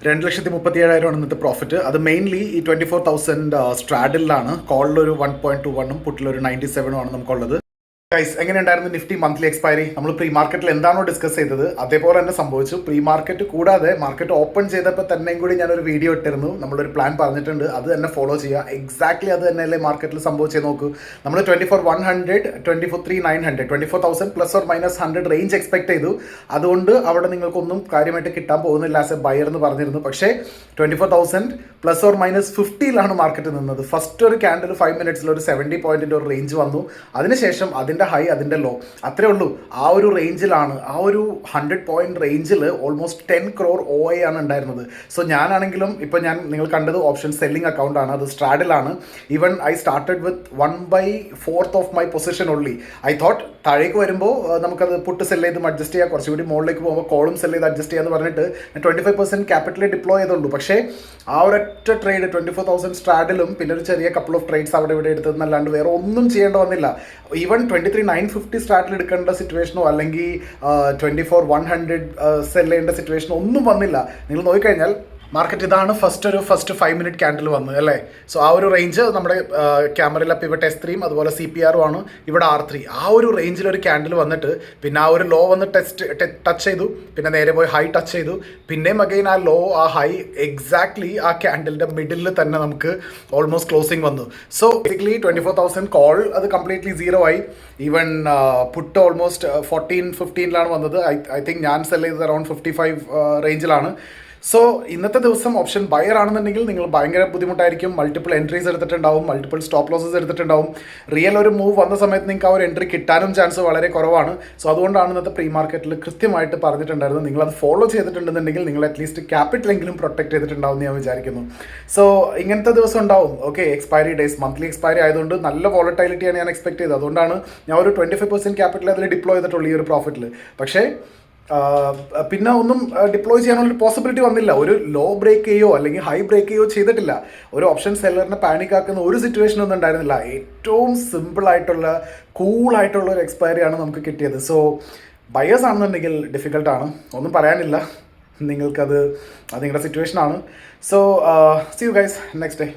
2,37,000 ഇന്നത്തെ പ്രോഫിറ്റ്. അത് മെയിൻലി ഈ 24,000 സ്ട്രാഡിലാണ്. കോളിലൊരു 1.21 പുട്ടിലൊരു 97 ആണ് നമുക്കുള്ളത്. ഗൈസ്, എങ്ങനെയുണ്ടായിരുന്നു നിഫ്റ്റി മന്ത്ലി എക്സ്പയറി? നമ്മൾ പ്രീ മാർക്കറ്റിൽ എന്താണോ ഡിസ്കസ് ചെയ്തത് അതേപോലെ തന്നെ സംഭവിച്ചു. പ്രീ മാർക്കറ്റ് കൂടാതെ മാർക്കറ്റ് ഓപ്പൺ ചെയ്തപ്പോൾ തന്നെയും കൂടി ഞാനൊരു വീഡിയോ ഇട്ടിരുന്നു. നമ്മളൊരു പ്ലാൻ പറഞ്ഞിട്ടുണ്ട്, അത് തന്നെ ഫോളോ ചെയ്യുക. എക്സാക്ട്ലി അത് തന്നെയല്ലേ മാർക്കറ്റിൽ സംഭവിച്ചേ നോക്കൂ. നമ്മൾ 24,100, 24,3,900, 24,000 plus or minus 100 range expect ചെയ്തു. അതുകൊണ്ട് അവിടെ നിങ്ങൾക്കൊന്നും കാര്യമായിട്ട് കിട്ടാൻ പോകുന്നില്ല ആസ് എ ബയർ എന്ന് പറഞ്ഞിരുന്നു. പക്ഷേ 24,000 പ്ലസ് ഓർ മൈനസ് 50ലാണ് മാർക്കറ്റ് നിന്നത്. ഫസ്റ്റ് ഒരു ക്യാൻഡിൽ 5 മിനിറ്റ്സിൽ ഒരു 70 പോയിന്റിൻ്റെ ഒരു റേഞ്ച് വന്നു. അതിനുശേഷം അതിൻ്റെ ഹൈ, അതിൻ്റെ ലോ, അത്രേ ഉള്ളൂ. ആ ഒരു റേഞ്ചിലാണ്, ആ ഒരു 100 പോയിന്റ് റേഞ്ചിൽ ഓൾമോസ്റ്റ് 10 crore OI ആണ് ഉണ്ടായിരുന്നത്. സോ ഞാനാണെങ്കിലും ഇപ്പോൾ നിങ്ങൾ കണ്ടത് ഓപ്ഷൻ സെല്ലിംഗ് അക്കൗണ്ടാണ്, അത് സ്ട്രാഡിലാണ്. Even I started with 1/4 of my position only. I thought താഴേക്ക് വരുമ്പോൾ നമുക്കത് പുട്ട് സെല് ചെയ്ത് അഡ്ജസ്റ്റ് ചെയ്യാം, കുറച്ചുകൂടി മുകളിലേക്ക് പോകുമ്പോൾ കോളും സെല് ചെയ്ത് അഡ്ജസ്റ്റ് ചെയ്യാന്ന് പറഞ്ഞിട്ട് 25% ക്യാപിറ്റലേ ഡിപ്ലോയ് ചെയ്തുള്ളൂ. പക്ഷേ ആ ഒരൊറ്റ ട്രേഡ് 24,000 സ്ട്രാഡിലും പിന്നെ ഒരു ചെറിയ കപ്പിൾ ഓഫ് ട്രേഡ്സ് അവിടെ ഇവിടെ എടുത്തതെന്നല്ലാണ്ട് വേറെ ഒന്നും ചെയ്യേണ്ട വന്നില്ല. ഈവൻ 23,950 സ്റ്റാർട്ടിൽ എടുക്കേണ്ട സിറ്റുവേഷനോ അല്ലെങ്കിൽ 24,100 സെല് ചെയ്യേണ്ട സിറ്റുവേഷനോ ഒന്നും വന്നില്ല. നിങ്ങൾ നോക്കിക്കഴിഞ്ഞാൽ മാർക്കറ്റ് ഇതാണ് ഫസ്റ്റ് 5 മിനിറ്റ് ക്യാൻഡിൽ വന്നു അല്ലേ. സോ ആ ഒരു റേഞ്ച് നമ്മുടെ ക്യാമറയിലെ പിവറ്റ് S3 അതുപോലെ CPR ആണ്, ഇവിടെ R3. ആ ഒരു റേഞ്ചിൽ ഒരു ക്യാൻഡിൽ വന്നിട്ട് പിന്നെ ആ ഒരു ലോ വന്ന് ടച്ച് ചെയ്തു, പിന്നെ നേരെ പോയി ഹൈ ടച്ച് ചെയ്തു, പിന്നെയും അഗൈൻ ആ ലോ ആ ഹൈ എക്സാക്ട്ലി ആ ക്യാൻഡിലിൻ്റെ മിഡിൽ തന്നെ നമുക്ക് ഓൾമോസ്റ്റ് ക്ലോസിങ് വന്നു. സോ ബേസിക്കലി 24,000 കോൾ അത് കംപ്ലീറ്റ്ലി സീറോ ആയി. ഈവൻ പുട്ട് ഓൾമോസ്റ്റ് 14-15ലാണ് വന്നത്. ഐ തിങ്ക് ഞാൻ സെല് ചെയ്തത് അറൌണ്ട് 55 റേഞ്ചിലാണ്. സോ ഇന്നത്തെ ദിവസം ഓപ്ഷൻ ബയർ ആണെന്നുണ്ടെങ്കിൽ നിങ്ങൾ ഭയങ്കര ബുദ്ധിമുട്ടായിരിക്കും. മൾട്ടിപ്പിൾ എൻട്രീസ് എടുത്തിട്ടുണ്ടാവും, മൾട്ടിപ്പിൾ സ്റ്റോപ്പ് ലോസസ് എടുത്തിട്ടുണ്ടാവും. റിയൽ ഒരു മൂവ് വന്ന സമയത്ത് നിങ്ങൾക്ക് ആ ഒരു എൻട്രി കിട്ടാനും ചാൻസ് വളരെ കുറവാണ്. സോ അതുകൊണ്ടാണ് ഇന്നത്തെ പ്രീ മാർക്കറ്റിൽ കൃത്യമായിട്ട് പറഞ്ഞിട്ടുണ്ടായിരുന്നത്. നിങ്ങളത് ഫോളോ ചെയ്തിട്ടുണ്ടെന്നുണ്ടെങ്കിൽ നിങ്ങൾ അറ്റ്ലീസ്റ്റ് ക്യാപിറ്റലെങ്കിലും പ്രൊട്ടക്ട് ചെയ്തിട്ടുണ്ടാവും എന്ന് ഞാൻ വിചാരിക്കുന്നു. സോ ഇങ്ങനത്തെ ദിവസം ഉണ്ടാവും. Okay, expiry days monthly expiry ആയതുകൊണ്ട് നല്ല വോളറ്റൈലിറ്റിയാണ് ഞാൻ എക്സ്പെക്ട് ചെയ്തത്. അതുകൊണ്ടാണ് ഞാൻ ഒരു 25% ക്യാപിറ്റൽ അതിൽ ഡിപ്ലോയ് ചെയ്തിട്ടുള്ളൂ ഈ ഒരു പ്രോഫിറ്റിൽ. പക്ഷേ പിന്നെ ഒന്നും ഡിപ്ലോയ് ചെയ്യാനുള്ളൊരു പോസിബിലിറ്റി വന്നില്ല. ഒരു ലോ ബ്രേക്ക് ചെയ്യോ അല്ലെങ്കിൽ ഹൈ ബ്രേക്ക് ചെയ്യോ ചെയ്തിട്ടില്ല. ഒരു ഓപ്ഷൻ സെല്ലറിനെ പാനിക് ആക്കുന്ന ഒരു സിറ്റുവേഷൻ ഒന്നും ഉണ്ടായിരുന്നില്ല. ഏറ്റവും സിമ്പിളായിട്ടുള്ള കൂളായിട്ടുള്ള ഒരു എക്സ്പയറിയാണ് നമുക്ക് കിട്ടിയത്. സോ ബയേഴ്സ് ആണെന്നുണ്ടെങ്കിൽ ഡിഫിക്കൽട്ടാണ്, ഒന്നും പറയാനില്ല. നിങ്ങൾക്കത് നിങ്ങളുടെ സിറ്റുവേഷനാണ്. So see you guys next day.